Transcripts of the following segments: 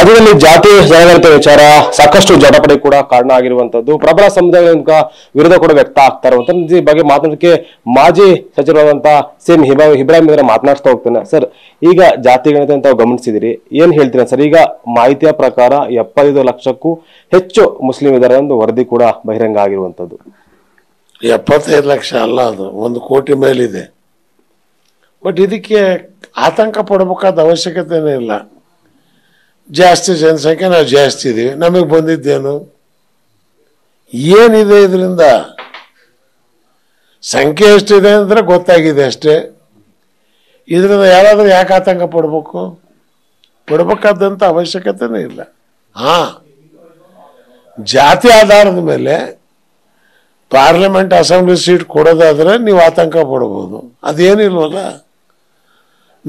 ರಾಜ್ಯದಲ್ಲಿ ಜಾತಿ ಜನಗಣತಿ ವಿಚಾರ ಸಾಕಷ್ಟು ಜಟಾಪಟಿ ಕೂಡ ಕಾರಣ ಆಗಿರುವಂತದ್ದು. ಪ್ರಬಲ ಸಮುದಾಯದ ವಿರೋಧ ಕೂಡ ವ್ಯಕ್ತ ಆಗ್ತಾ ಇರುವಂತ ಈ ಬಗ್ಗೆ ಮಾತನಾಡಕ್ಕೆ ಮಾಜಿ ಸಚಿವರಾದಂತಹ ಸಿಎಂ ಇಬ್ರಾಹಿಂ ಅವರ ಮಾತನಾಡ್ತಾ ಹೋಗ್ತೇನೆ. ಸರ್, ಈಗ ಜಾತಿ ಗಣತಿ ಅಂತ ಗಮನಿಸಿದಿರಿ, ಏನ್ ಹೇಳ್ತೀರಾ ಸರ್? ಈಗ ಮಾಹಿತಿಯ ಪ್ರಕಾರ 75 ಲಕ್ಷಕ್ಕೂ ಹೆಚ್ಚು ಮುಸ್ಲಿಂ ಇದ್ದಾರೆ ಒಂದು ವರದಿ ಕೂಡ ಬಹಿರಂಗ ಆಗಿರುವಂತದ್ದು. 75 ಲಕ್ಷ ಅಲ್ಲ, ಅದು 1 ಕೋಟಿ ಮೇಲಿದೆ. ಬಟ್ ಇದಕ್ಕೆ ಆತಂಕ ಪಡಬೇಕಾದ ಅವಶ್ಯಕತೆನೇ ಇಲ್ಲ. ಜಾಸ್ತಿ ಜನಸಂಖ್ಯೆ, ನಾವು ಜಾಸ್ತಿ ಇದೀವಿ, ನಮಗೆ ಬಂದಿದ್ದೇನು, ಏನಿದೆ ಇದರಿಂದ? ಸಂಖ್ಯೆ ಎಷ್ಟಿದೆ ಅಂದ್ರೆ ಗೊತ್ತಾಗಿದೆ ಅಷ್ಟೇ. ಇದರಿಂದ ಯಾರಾದ್ರೂ ಯಾಕೆ ಆತಂಕ ಪಡಬೇಕಾದಂತ ಅವಶ್ಯಕತೆನೇ ಇಲ್ಲ. ಜಾತಿ ಆಧಾರದ ಮೇಲೆ ಪಾರ್ಲಿಮೆಂಟ್ ಅಸೆಂಬ್ಲಿ ಸೀಟ್ ಕೊಡೋದಾದ್ರೆ ನೀವು ಆತಂಕ ಪಡಬಹುದು. ಅದೇನಿಲ್ವಲ್ಲ.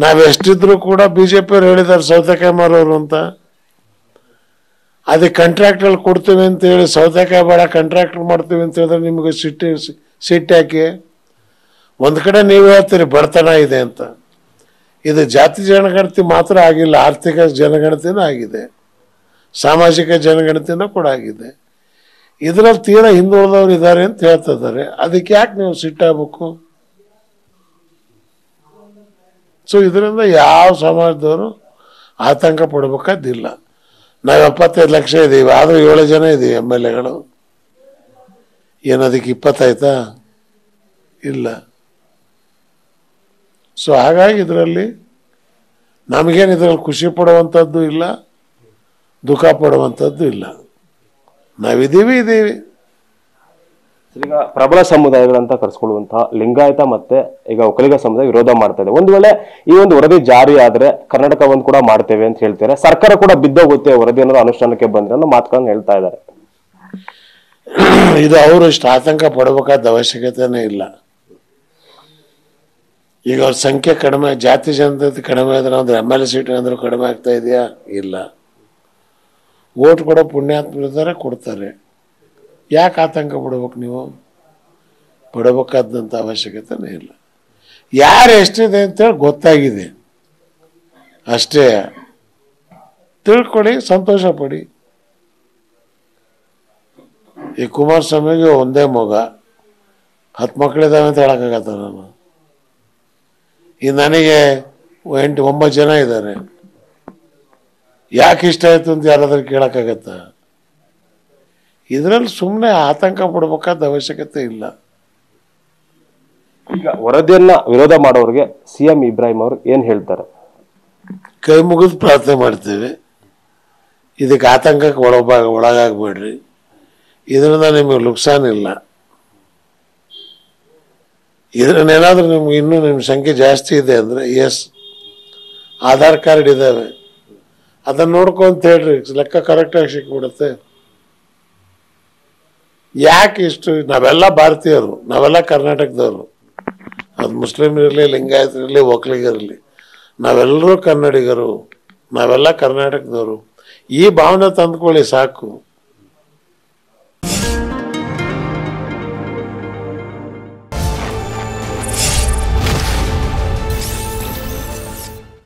ನಾವೆಷ್ಟಿದ್ರು ಕೂಡ ಬಿಜೆಪಿಯವ್ರು ಹೇಳಿದ್ದಾರೆ ಸೌತೆಕಾಯಿ ಮಾರೋರು ಅಂತ. ಅದಕ್ಕೆ ಕಾಂಟ್ರಾಕ್ಟಲ್ಲಿ ಕೊಡ್ತೀವಿ ಅಂತ ಹೇಳಿ ಸೌತೆಕಾಯಿ ಬೇಡ ಕಾಂಟ್ರಾಕ್ಟರ್ ಮಾಡ್ತೀವಿ ಅಂತ ಹೇಳಿದ್ರೆ ನಿಮಗೆ ಸಿಟ್ಟು ಯಾಕೆ? ಒಂದು ಕಡೆ ನೀವು ಹೇಳ್ತೀರಿ ಬಡತನ ಇದೆ ಅಂತ. ಇದು ಜಾತಿ ಜನಗಣತಿ ಮಾತ್ರ ಆಗಿಲ್ಲ, ಆರ್ಥಿಕ ಜನಗಣತಿನೂ ಆಗಿದೆ, ಸಾಮಾಜಿಕ ಜನಗಣತಿನೂ ಕೂಡ ಆಗಿದೆ. ಇದರಲ್ಲಿ ತೀರಾ ಹಿಂದುಳಿದವರು ಇದ್ದಾರೆ ಅಂತ ಹೇಳ್ತಿದ್ದಾರೆ. ಅದಕ್ಕೆ ಯಾಕೆ ನೀವು ಸಿಟ್ಟಾಗಬೇಕು? ಸೊ ಇದರಿಂದ ಯಾವ ಸಮಾಜದವರು ಆತಂಕ ಪಡಬೇಕಾದಿಲ್ಲ. ನಾವು 75 ಲಕ್ಷ ಇದ್ದೀವಿ, ಆದರೂ 7 ಜನ ಇದ್ದೀವಿ MLAಗಳು. ಏನದಕ್ಕೆ 20 ಆಯ್ತಾ? ಇಲ್ಲ. ಸೊ ಹಾಗಾಗಿ ಇದರಲ್ಲಿ ನಮಗೇನು ಇದರಲ್ಲಿ ಖುಷಿ ಪಡುವಂಥದ್ದು ಇಲ್ಲ, ದುಃಖ ಪಡುವಂಥದ್ದು ಇಲ್ಲ. ನಾವಿದ್ದೀವಿ. ಈಗ ಪ್ರಬಲ ಸಮುದಾಯಗಳಂತ ಕರೆಸ್ಕೊಳ್ಳುವಂತಹ ಲಿಂಗಾಯತ ಮತ್ತೆ ಈಗ ಒಕ್ಕಲಿಗ ಸಮುದಾಯ ವಿರೋಧ ಮಾಡ್ತಾ ಇದೆ. ಒಂದು ವೇಳೆ ಈ ಒಂದು ವರದಿ ಜಾರಿ ಆದ್ರೆ ಕರ್ನಾಟಕ ಒಂದು ಕೂಡ ಮಾಡ್ತೇವೆ ಅಂತ ಹೇಳ್ತಾರೆ. ಸರ್ಕಾರ ಕೂಡ ಬಿದ್ದೋಗುತ್ತೆ ವರದಿ ಅನ್ನೋದು ಅನುಷ್ಠಾನಕ್ಕೆ ಬಂದ್ರೆ ಅನ್ನೋ ಮಾತುಗಳನ್ನು ಹೇಳ್ತಾ ಇದ್ದಾರೆ. ಇದು ಅವರು ಇಷ್ಟು ಆತಂಕ ಪಡಬೇಕಾದ ಅವಶ್ಯಕತೆನೇ ಇಲ್ಲ. ಈಗ ಅವ್ರ ಸಂಖ್ಯೆ ಕಡಿಮೆ, ಜಾತಿ ಜನತೆ ಕಡಿಮೆ ಆದ್ರೆ ಅಂದ್ರೆ MLA ಸೀಟ್ ಏನಾದ್ರು ಕಡಿಮೆ ಆಗ್ತಾ ಇದೆಯಾ? ಇಲ್ಲ. ವೋಟ್ ಕೊಡೋ ಪುಣ್ಯಾತ್ಮರಿದ್ದಾರೆ, ಕೊಡ್ತಾರೆ. ಯಾಕೆ ಆತಂಕ ಪಡ್ಬೇಕು? ನೀವು ಪಡಬೇಕಾದಂಥ ಅವಶ್ಯಕತೆನೇ ಇಲ್ಲ. ಯಾರು ಎಷ್ಟಿದೆ ಅಂತೇಳಿ ಗೊತ್ತಾಗಿದೆ ಅಷ್ಟೇ. ತಿಳ್ಕೊಳ್ಳಿ, ಸಂತೋಷ ಪಡಿ. ಈ ಕುಮಾರಸ್ವಾಮಿಗೆ ಒಂದೇ ಮಗ, 10 ಮಕ್ಕಳಿದ್ದಾವೆ ಅಂತ ಹೇಳಕ್ಕಾಗತ್ತ? ನಾನು ಈ ನನಗೆ 8-9 ಜನ ಇದ್ದಾರೆ, ಯಾಕೆ ಇಷ್ಟ ಆಯ್ತು ಅಂತ ಯಾರಾದ್ರೂ ಕೇಳಕ್ಕಾಗತ್ತ? ಇದರಲ್ಲಿ ಸುಮ್ಮನೆ ಆತಂಕ ಪಡಬೇಕಾದ ಅವಶ್ಯಕತೆ ಇಲ್ಲ. ಈಗ ವರದಿಯನ್ನ ವಿರೋಧ ಮಾಡೋರಿಗೆ ಸಿಎಂ ಇಬ್ರಾಹಿಂ ಅವರು ಏನ್ ಹೇಳ್ತಾರೆ? ಕೈ ಮುಗಿದು ಪ್ರಾರ್ಥನೆ ಮಾಡ್ತೇವೆ, ಇದಕ್ಕೆ ಆತಂಕಕ್ಕೆ ಒಳಗಾಗಬೇಡ್ರಿ. ಇದರಿಂದ ನಿಮಗೆ ನುಕ್ಸಾನ್ ಇಲ್ಲ. ಇದನ್ನೇನಾದ್ರೂ ನಿಮ್ಗೆ ಇನ್ನೂ ನಿಮ್ಮ ಸಂಖ್ಯೆ ಜಾಸ್ತಿ ಇದೆ ಅಂದ್ರೆ ಎಸ್, ಆಧಾರ್ ಕಾರ್ಡ್ ಇದ್ದಾವೆ, ಅದನ್ನ ನೋಡ್ಕೊಂತ ಹೇಳ್ರಿ, ಲೆಕ್ಕ ಕರೆಕ್ಟಾಗಿ ಸಿಕ್ಬಿಡುತ್ತೆ. ಯಾಕೆ ಇಷ್ಟು? ನಾವೆಲ್ಲ ಭಾರತೀಯರು, ನಾವೆಲ್ಲ ಕರ್ನಾಟಕದವರು. ಅದು ಮುಸ್ಲಿಮ್ ಇರಲಿ, ಲಿಂಗಾಯತರಿರಲಿ, ಒಕ್ಕಲಿಗರಿರಲಿ, ನಾವೆಲ್ಲರೂ ಕನ್ನಡಿಗರು, ನಾವೆಲ್ಲ ಕರ್ನಾಟಕದವರು. ಈ ಭಾವನೆ ತಂದ್ಕೊಳ್ಳಿ ಸಾಕು.